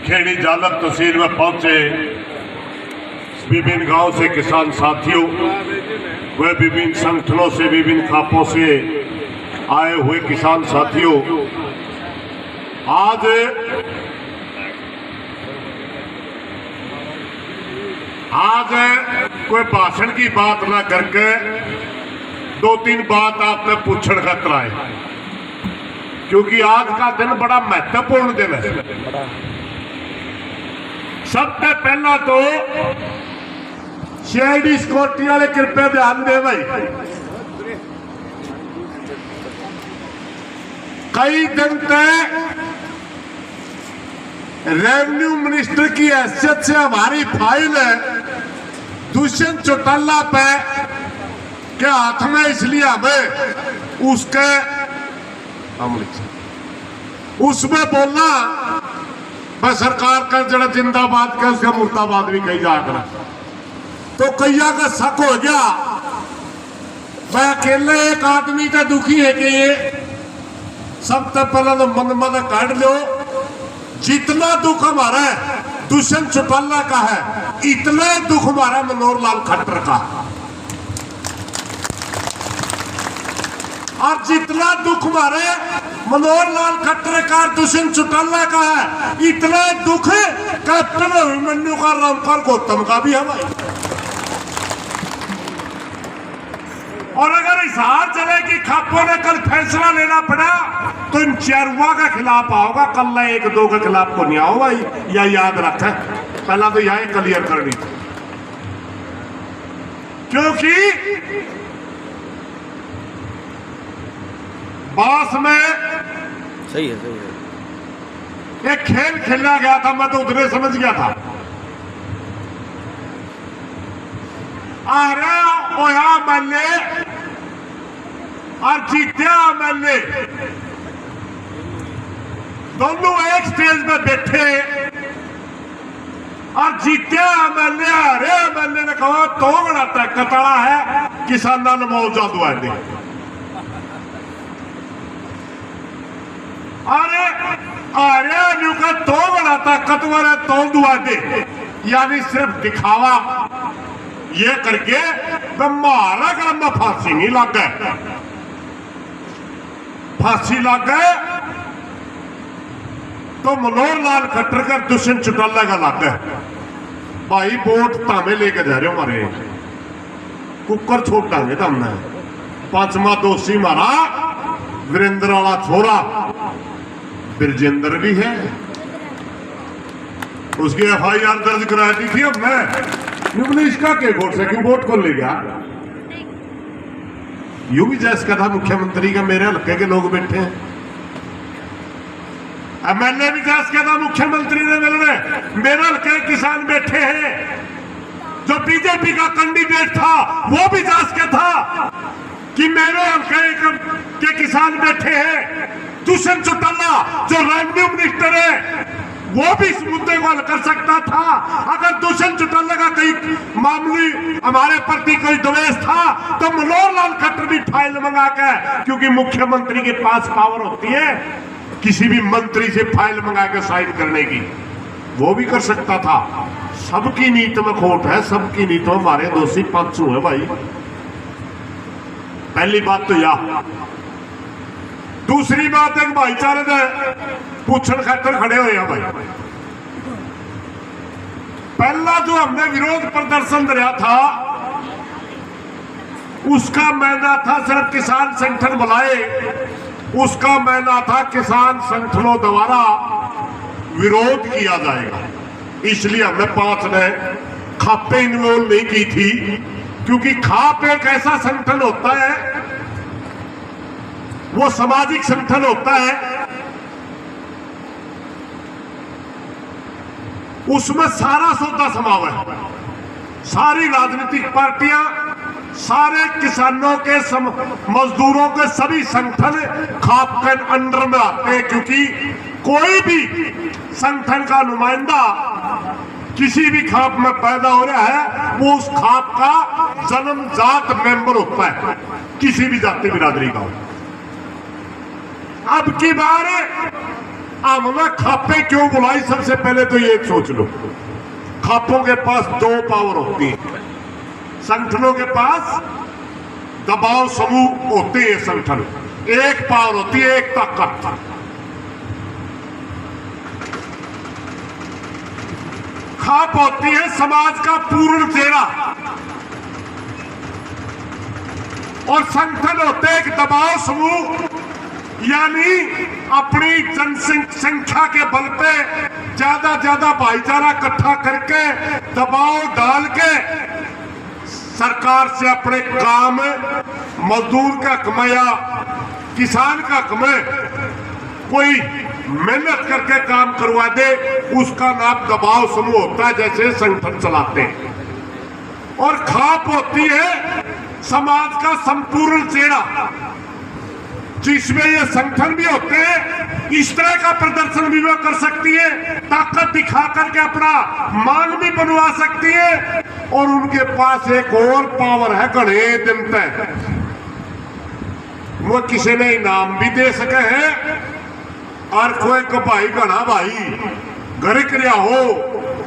खेड़ी जालब तहसील में पहुंचे विभिन्न गांव से किसान साथियों व विभिन्न संगठनों से विभिन्न खापों से आए हुए किसान साथियों, आज कोई भाषण की बात ना करके दो तीन बात आपने पूछने खातर आए, क्योंकि आज का दिन बड़ा महत्वपूर्ण दिन है। सबसे पहला तो सीआईडी सिक्योरिटी वाले कृपया ध्यान दे भाई, कई दिन तक रेवेन्यू मिनिस्टर की हैसियत से हमारी फाइल दुष्यंत चौटाला पे के हाथ में, इसलिए हमें उसमें बोलना मैं सरकार का जरा जिंदाबाद का उसका मुर्दाबाद भी कही जाकर, तो कैया का शक हो गया। मैं अकेले एक आदमी का दुखी है कि ये सबसे पहले तो मन काट लो, जितना दुख हमारा है दुष्यंत चौटाला का है, इतना दुख हमारा मनोहर लाल खट्टर का, और जितना दुख हमारे मनोहर लाल खट्टर का दुष्यंत चौटाला का है, इतना दुख कैप्टन अभिमन्यु का रामपाल गौतम का भी है भाई। और अगर हिसाब चले कि खापों ने कल फैसला लेना पड़ा तो इन चारुआ का खिलाफ आओगा, कल एक दो के खिलाफ को नहीं आओगा, या याद रखें, पहला तो यह क्लियर करनी थी, क्योंकि बास में सही है एक खेल खेला गया था, मैं तो उधर समझ गया था। अरे ओया मल्ले और जीत्या मल्ले दोनों एक स्टेज में बैठे, और जीत्या मल्ले अरे मल्ले ने कहा तो बनाता कतड़ा है किसाना ने मौजा दुआ दे, अरे अरे का तो बनाता कतवर है तो दुआ दे, यानी सिर्फ दिखावा ये करके मारा कर फांसी नहीं लग गए, फांसी लग गए तो मनोहर लाल खट्टर का दुष्यंत चौटाला का लग गए। भाई वोट तामे लेके जा रहे हो हमारे, कुकर छोड़ देंगे तो हमने। पांचवा दोषी मारा वीरेंद्र वाला छोरा ब्रजेंद्र भी है, उसकी एफआईआर दर्ज कराई दी थी हमने। इसका क्या वोट से क्यों वोट को ले गया? यूं भी जैसा था मुख्यमंत्री का, मेरे हल्के के लोग बैठे हैं, एमएलए भी जैसा था मुख्यमंत्री ने मिलने, मेरे हल्के किसान बैठे हैं, जो बीजेपी का कैंडिडेट था वो भी जांच के था कि मेरे हल्के के किसान बैठे हैं। दुष्यंत चौटाला जो रेवेन्यू मिनिस्टर है वो भी इस मुद्दे को हल कर सकता था। अगर दुष्यंत चौटाला का कई मामूली हमारे प्रति कोई द्वेष था तो मनोहर लाल खट्टर भी फाइल मंगा के, क्योंकि मुख्यमंत्री के पास पावर होती है किसी भी मंत्री से फाइल मंगा के साइन करने की, वो भी कर सकता था। सबकी नीति में खोट है, सबकी नीति में हमारे दोषी पंचू है भाई। पहली बात तो यह। दूसरी बात, एक भाईचारे ने पूछन खातर खड़े हुए हैं भाई। पहला जो हमने विरोध प्रदर्शन दिया था उसका मैना था सिर्फ किसान संगठन बुलाए, उसका मैना था किसान संगठनों द्वारा विरोध किया जाएगा। इसलिए हमने 5 ने खापे इन्वॉल्व नहीं की थी, क्योंकि खाप एक ऐसा संगठन होता है, वो सामाजिक संगठन होता है, उसमें सारा सौदा समावे है, सारी राजनीतिक पार्टियां, सारे किसानों के मजदूरों के सभी संगठन खाप के अंडर में आते हैं, क्योंकि कोई भी संगठन का नुमाइंदा किसी भी खाप में पैदा हो रहा है वो उस खाप का जन्मजात मेंबर होता है, किसी भी जाति बिरादरी का हो। अब की बार हमने खापे क्यों बुलाई? सबसे पहले तो ये सोच लो, खापों के पास दो पावर होती है, संगठनों के पास दबाव समूह होते हैं संगठन, एक पावर होती है, एक ताकत। खाप होती है समाज का पूर्ण चेहरा और संगठन होते हैं एक दबाव समूह, यानी अपनी जनसंख्या के बल पे ज्यादा भाईचारा इकट्ठा करके दबाव डाल के सरकार से अपने काम, मजदूर का कमाया, किसान का कमाए, कोई मेहनत करके काम करवा दे, उसका नाम दबाव समूह होता है, जैसे संगठन चलाते हैं। और खाप होती है समाज का संपूर्ण चेहरा, जिसमें ये संगठन भी होते हैं, इस तरह का प्रदर्शन भी वो कर सकती है, ताकत दिखा करके अपना मान भी बनवा सकती है। और उनके पास एक और पावर है, घने दिन तक वो किसी ने इनाम भी दे सके हैं, और कोई को भाई घना भाई घर क्रिया हो,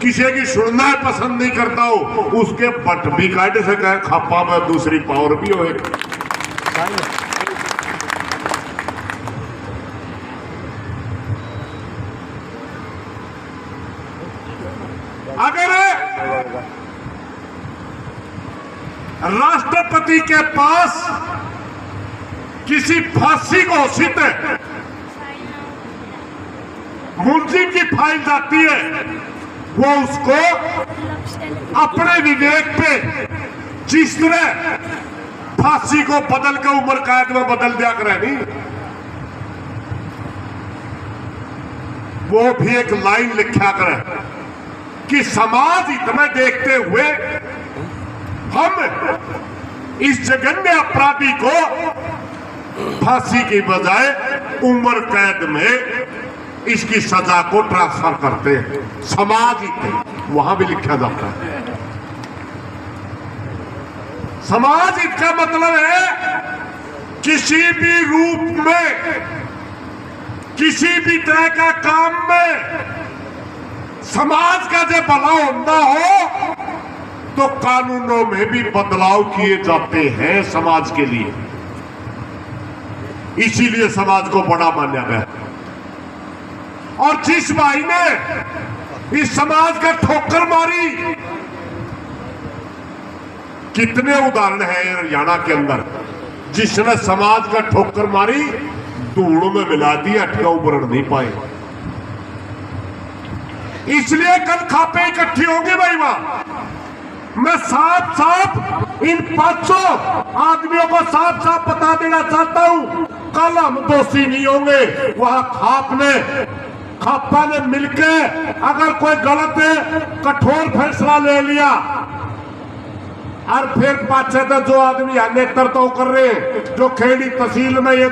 किसी की सुनना पसंद नहीं करता हो, उसके पट भी काट सके, खापा में दूसरी पावर भी हो। अगर राष्ट्रपति के पास किसी फांसी घोषित मुलजिम की फाइल जाती है, वो उसको अपने विवेक पे जिस तरह फांसी को बदल के उम्र कैद में बदल दिया करे, नहीं, वो भी एक लाइन लिखा करे कि समाज इतना देखते हुए हम इस जघन्य अपराधी को फांसी की बजाय उम्र कैद में इसकी सजा को ट्रांसफर करते हैं। समाज हित वहां भी लिखा जाता है। समाज हित का मतलब है किसी भी रूप में, किसी भी तरह का काम में समाज का जब भला होता हो तो कानूनों में भी बदलाव किए जाते हैं समाज के लिए, इसीलिए समाज को बड़ा माना गया। और जिस भाई ने इस समाज का ठोकर मारी, कितने उदाहरण हैं हरियाणा के अंदर, जिसने समाज का ठोकर मारी, धूल में मिला दिया, अटका उभर नहीं पाए। इसलिए कल खापे इकट्ठी होंगे भाई वहां। मैं साफ साफ इन 500 आदमियों को साफ साफ बता देना चाहता हूं, कल हम दोषी नहीं होंगे। वहां खापा ने मिलके अगर कोई गलत कठोर फैसला ले लिया और फिर पाछे तो जो आदमी नेतृत्व कर रहे हैं, जो खेड़ी तहसील में ये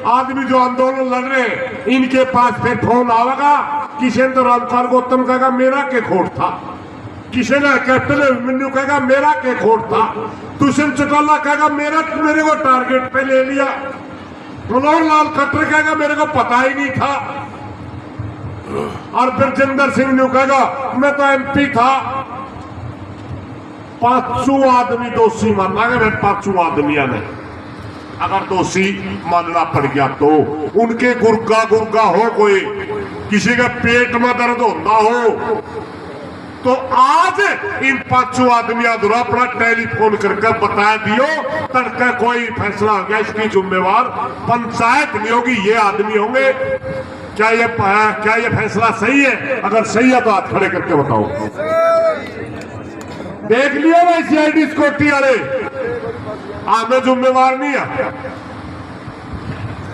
आदमी जो आंदोलन लड़ रहे हैं, इनके पास फिर फोन आवेगा। किसी ने तो रामपाल गौतम कहेगा मेरा के खोट था, किसी ने कैप्टन अभिमन्यु कहेगा मेरा के खोट था, दुष्यंत चौटाला कहेगा मेरे को टारगेट पे ले लिया, मनोहर लाल खट्टर कहेगा मेरे को पता ही नहीं था, और फिर जिंदर सिंह ने कहेगा मैं तो एमपी था। 500 आदमी दोषी माना गया, 500 आदमियों ने अगर दोषी मानना पड़ गया तो उनके गुर्गा हो, कोई किसी का पेट में दर्द होता हो, तो आज इन 500 आदमियों द्वारा अपना टेलीफोन करके बता दियो, तड़का कोई फैसला हो गया, इसकी जिम्मेवार पंचायत नहीं होगी, ये आदमी होंगे। क्या ये फैसला सही है? अगर सही है तो हाथ खड़े करके बताओ। देख लिया भाई सीआईडी सिक्योरिटी वाले, हमें जिम्मेवार नहीं है।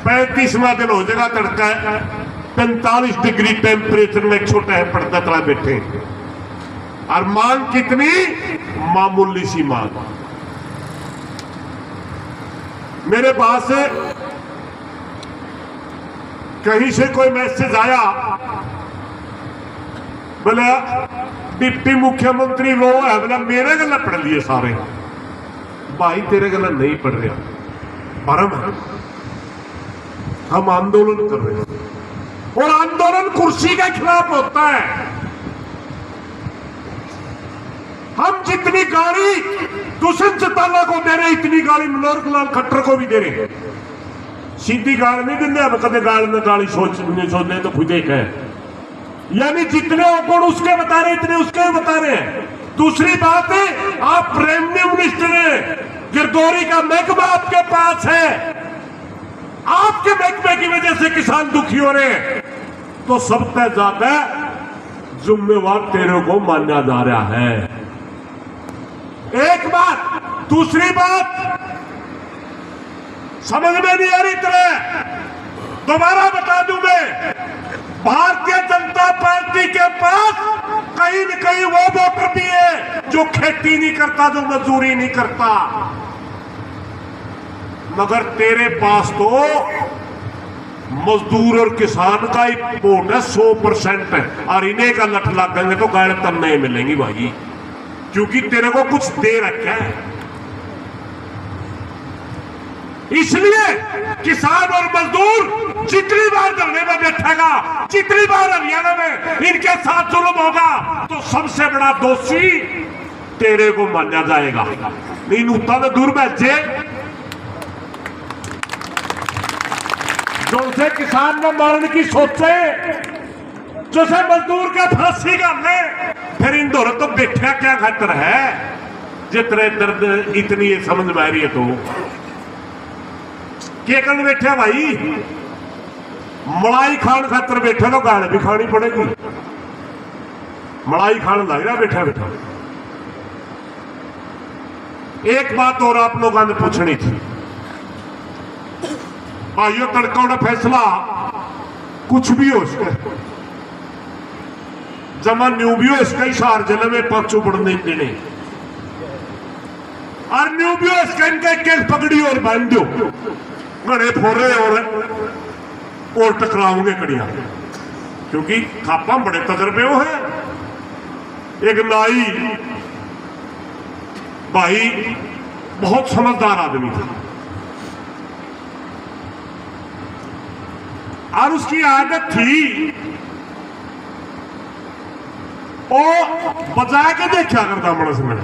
35वां दिन हो जाएगा, तड़का 45 डिग्री टेम्परेचर में छोटा है पर्दा तला बैठे, और मांग कितनी? मामूली सी मांग। मेरे पास कहीं से कोई मैसेज आया, बोला डिप्टी मुख्यमंत्री रो है, बोला मेरे गला पढ़ लिए सारे। भाई तेरे गला नहीं पढ़ रहा, परम है, हम आंदोलन कर रहे हैं। और आंदोलन कुर्सी के खिलाफ होता है। हम जितनी गाली दुष्यंत चौटाला को दे रहे, इतनी गाली मनोहर लाल खट्टर को भी दे रहे। सीधी गाल नहीं देंगे, अब कदे गाल में गाली सोचने तो खुद एक है। यानी जितने औगुण उसके बता रहे, इतने उसके बता रहे हैं। दूसरी बात है, आप रेवेन्यू मिनिस्टर हैं, गिरदौरी का महकमा आपके पास है, आपके महकमे की वजह से किसान दुखी हो रहे हैं, तो सबसे ज्यादा जिम्मेवार तेरे को माना जा रहा है। एक बात। दूसरी बात समझ में नहीं आ रही तरह, दोबारा बता दूं मैं, भारतीय जनता पार्टी के पास कहीं न कहीं वो वोटर भी है जो खेती नहीं करता, जो मजदूरी नहीं करता, मगर तेरे पास तो मजदूर और किसान का ही वोट है 100% है, और इन्हें का लठ लगेंगे तो गाड़ तब नहीं मिलेंगी भाई, क्योंकि तेरे को कुछ दे रखा है। इसलिए किसान और मजदूर जितनी बार धरने में बैठेगा, जितनी बार हरियाणा में इनके साथ जुल्म होगा, तो सबसे बड़ा दोषी तेरे को माना जाएगा। नहीं उतना तो दूर बैठे जो से किसान ने मारने की सोचे, जो से मजदूर का फांसी करने, फिर इन दोनों तो बैठा क्या खतर है। जितने दर्द इतनी समझ में आ रही है तो क्या करने बैठा भाई, मलाई खान खातर बैठा तो गाल भी खानी पड़ेगी। मलाई खान लग रहा बैठा बैठा। एक बात और आप लोगों ने पूछनी थी भाइयों, तड़का का फैसला कुछ भी हो इसका, जमा न्यू भी हो इसका इशार जिले में पक्षों बढ़ने देने, और न्यू भी हो इसका इनका केस पकड़ी और बांध दो, घड़े फोड़े और टकराओगे कड़ियां, क्योंकि खापा बड़े तजर्बे हो है। एक नाई भाई बहुत समझदार आदमी था, और उसकी आदत थी वो बजा के देखा करता मणस में,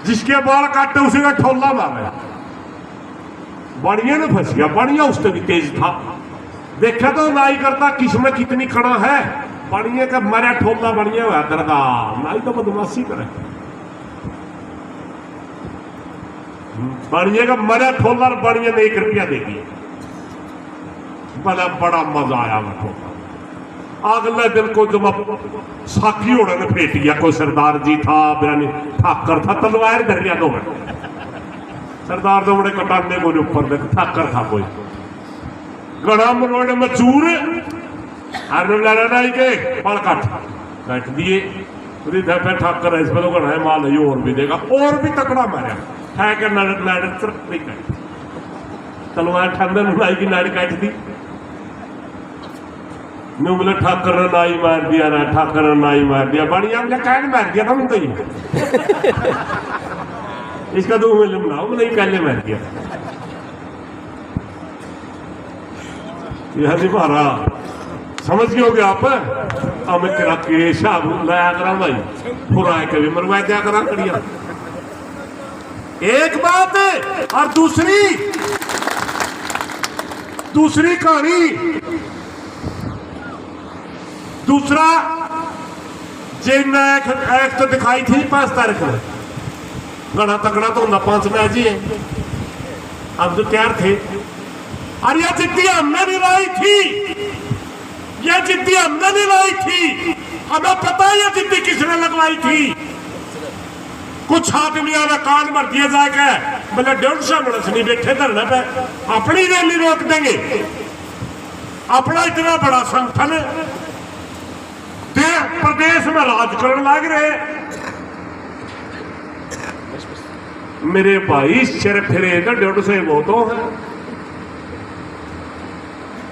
जिसके बाल काटे उसी का ठोला मारे, बढ़िया ने फंस गया। बढ़िया उससे भी तेज था, देखा तो नाई करता किसमें कितनी खड़ा है, बढ़िया का मरा ठोला बढ़िया हुआ करता, नाई तो बदमाशी करे, बढ़िया का मरा ठोला बढ़िया ने 1 रुपया दे दिया, बड़ा मजा आया ठोला। अगले दिन को जब साखी होने ने फेट गया, कोई सरदार जी था, बिरानी ठाकर था, तलवार धरिया दो सरदार तो बड़े कटाने को ऊपर देख ठाकर था कोई गड़ा मरोड़े मचूर के पल काट दिए ठाकर है, इसमें तो गड़ा है माल है, और भी देगा, और भी तकड़ा मारा है कि नाड़ तलवार ठंडे नाई की नाड़ी काट दी, बोले ठाकर ने नाई मार दिया ना, ठाकर ने नाई मार दिया, बढ़िया हमने कैन मार दिया था मुझे इसका तो मैं लूंगा नहीं, पहले मार दिया यह मारा, समझ गए होगे आप। अमित राकेश लाया करा भाई, पुराए कभी मरवा दिया करा कड़िया। एक बात है, और दूसरी कहानी, दूसरा जेल एक तो दिखाई थी 5 तारीख में, घना तगड़ा तो होना 5 मैच ही है, अब तो तैयार थे, और यह जिद्दी हमने भी लाई थी, यह जिद्दी हमने भी लाई थी, हमें पता है यह जिद्दी किसने लगवाई थी। कुछ आदमियों ने कान भर दिया जाएगा, बोले 150 मिनट नहीं बैठे धरने पे, अपनी रैली रोक देंगे, अपना इतना बड़ा संगठन प्रदेश में राज करने लग रहे। मेरे भाई सिर फिरे तो 150 वोटों है,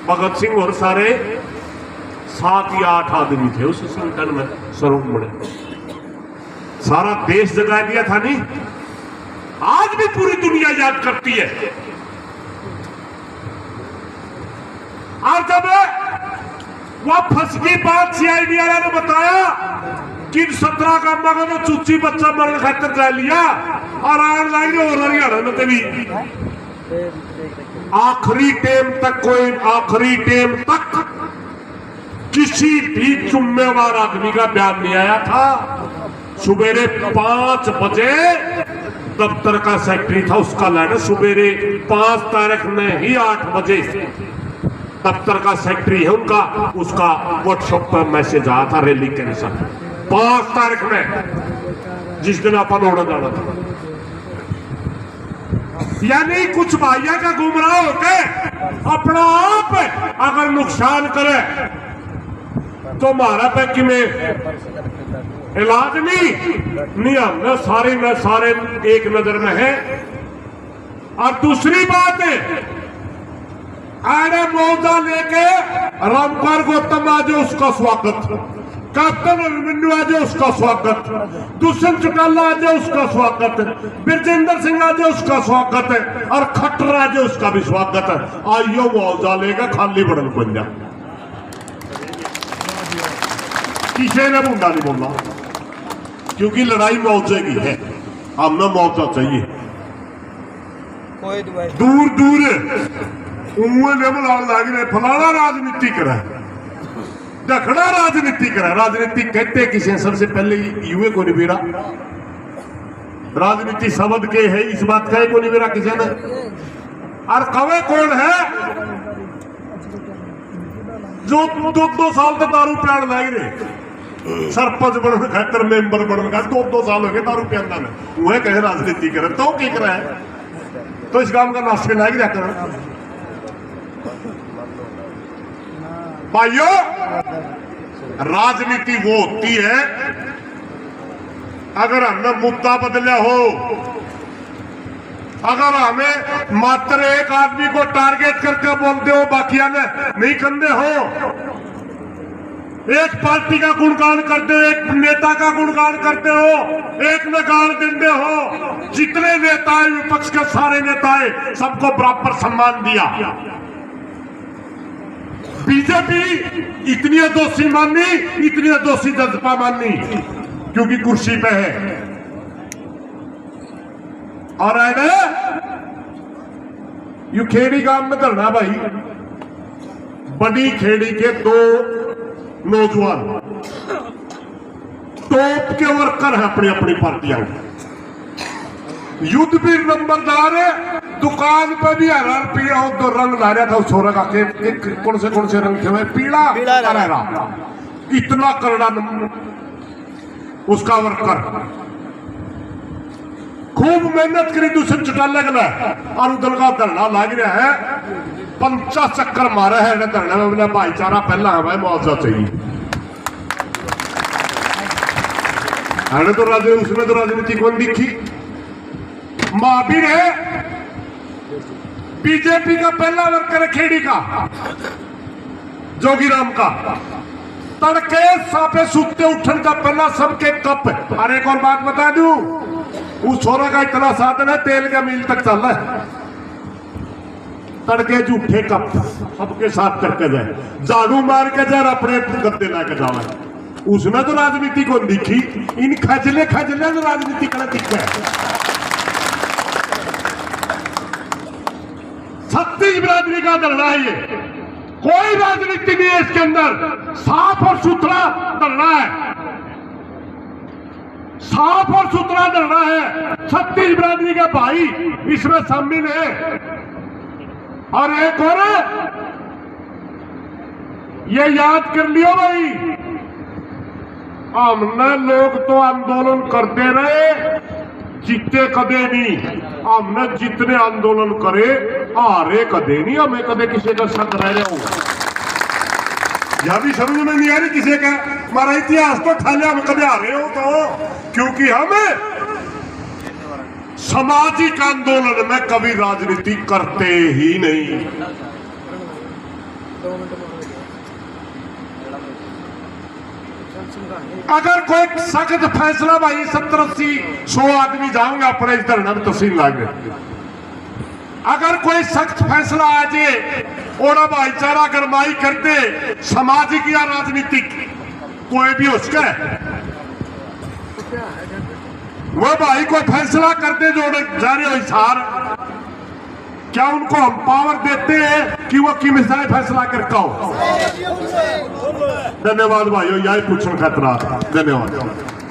भगत सिंह और सारे 7 या 8 आदमी थे उस संगठन में, स्वरूप में सारा देश जगा दिया था। नहीं, आज भी पूरी दुनिया याद करती है। और जब वह फसकी बात सीआईडी वाले ने बताया कि 17 कामों को तो चूची बच्चा मरने खातर जा लिया और आने लग रही और हरियाणा में तो भी आखिरी टाइम तक किसी भी जिम्मेवार आदमी का बयान नहीं आया था। सुबेरे 5 बजे दफ्तर का सेक्रेटरी था, उसका लाना सुबेरे 5 तारीख में ही 8 बजे दफ्तर का सेक्रेटरी है उनका, उसका व्हाट्सएप पर मैसेज आया था रैली के निशान 5 तारीख में, जिस दिन अपन उड़ा जाना था। यानी कुछ भाइयों का गुमराह होके अपना आप अगर नुकसान करे तो हमारा पे कि में इलाज नहीं हमने सारे एक नजर में है। और दूसरी बात है, आड़े मौजा लेके रामपाल गौतम आज उसका स्वागत, कैप्टन अभिमन्यु आज उसका स्वागत, दुष्यंत चौटाला आज उसका स्वागत, बिरजिंदर सिंह आज उसका स्वागत है और खट्टर आज उसका भी स्वागत है। आइयो मौजा लेके खाली बड़न बन जा, किसी ने मुंडा नहीं बोलना, क्योंकि लड़ाई मौजे की है, हमें मौजा चाहिए। दूर दूर लग रहे फलाना राजनीति करे, दखड़ा राजनीति करे। राजनीति कहते किसी सबसे पहले युवे को निबेरा, राजनीति शब्द के है, इस बात का को निबेरा किसी ने। और कवे कौन है जो 2 साल तक दारू पियान लग रहे, सरपंच बनने खातर मेंबर बनने का 2 साल हो गए दारू पियाना में, वह कहे राजनीति करे तो क्या करे, तो इस काम का नाश्ते लाग रहा कर। भाइयों, राजनीति वो होती है अगर हमने मुद्दा बदला हो, अगर हमें मात्र एक आदमी को टारगेट करके बोलते हो, बाकी ने नहीं करते हो, एक पार्टी का गुणगान करते हो, एक नेता का गुणगान करते हो, एक ने गाल देते हो, जितने नेता है विपक्ष के सारे नेता है सबको बराबर सम्मान दिया। बीजेपी इतनी दोषी मानी, इतनी दोषी जज्बा मानी क्योंकि कुर्सी पे है। और यू खेड़ी गांव में धरना भाई, बड़ी खेड़ी के 2 नौजवान टॉप के वर्कर हैं अपनी अपनी पार्टियां, युद्धवीर नंबरदार है, दुकान पे भी हरा पीला तो रंग ला रहा था उस छोरा का, कौन से रंग थे, पीला रहा, इतना करड़ा उसका वर्कर खूब मेहनत करी दूसरे चुटाले के और उधर का धरना लाग रहा है, 50 चक्कर मारे है धरने में, बोले भाईचारा पहला हमें मुआवजा चाहिए। तो उसमें तो राजनीति कौन दिखी, महावीर है बीजेपी का पहला वर्कर है खेड़ी का, जोगीराम का, तड़के सापे सूते उठन का पहला सबके कप। अरे एक और बात बता दूं, उस छोरा का इतना साधन है, तेल का मील तक चल रहा है, तड़के जूठे कप सबके साथ करके जाए, झाड़ू मार के जाए, अपने गद्दे लाके जावे। उसमें तो राजनीति को दिखी, इन खजले तो राजनीति का दिखा है। छत्तीस बिरादरी का धरना है ये, कोई राजनीति नहीं है इसके अंदर, साफ और सुथरा धरना है, साफ और सुथरा धरना है। छत्तीस बिरादरी का भाई इसमें शामिल है। और एक और ये याद कर लियो भाई, हमने लोग तो आंदोलन करते रहे, जीते कदे नहीं, हमने जितने आंदोलन करे हारे कदे नहीं, हमें कदे किसी का शक रह रहा होगा, यह भी समझ में नहीं आ रही किसी का। हमारा इतिहास तो ठाले हम कदे हारे हो तो, क्योंकि हमें सामाजिक आंदोलन में कभी राजनीति करते ही नहीं। अगर कोई सख्त फैसला भाई 70-80-100 आदमी जाऊंगा अपने इस धरना में तहसील लागे, अगर कोई सख्त फैसला आ जाए और भाईचारा गरमाई करते सामाजिक या राजनीतिक कोई भी उसका वो भाई को फैसला करते जो जा रहे हो इशार, क्या उनको हम पावर देते हैं कि वो किम हिसाब फैसला करता हो? धन्यवाद भाइयों, यही पूछना खतरा। धन्यवाद।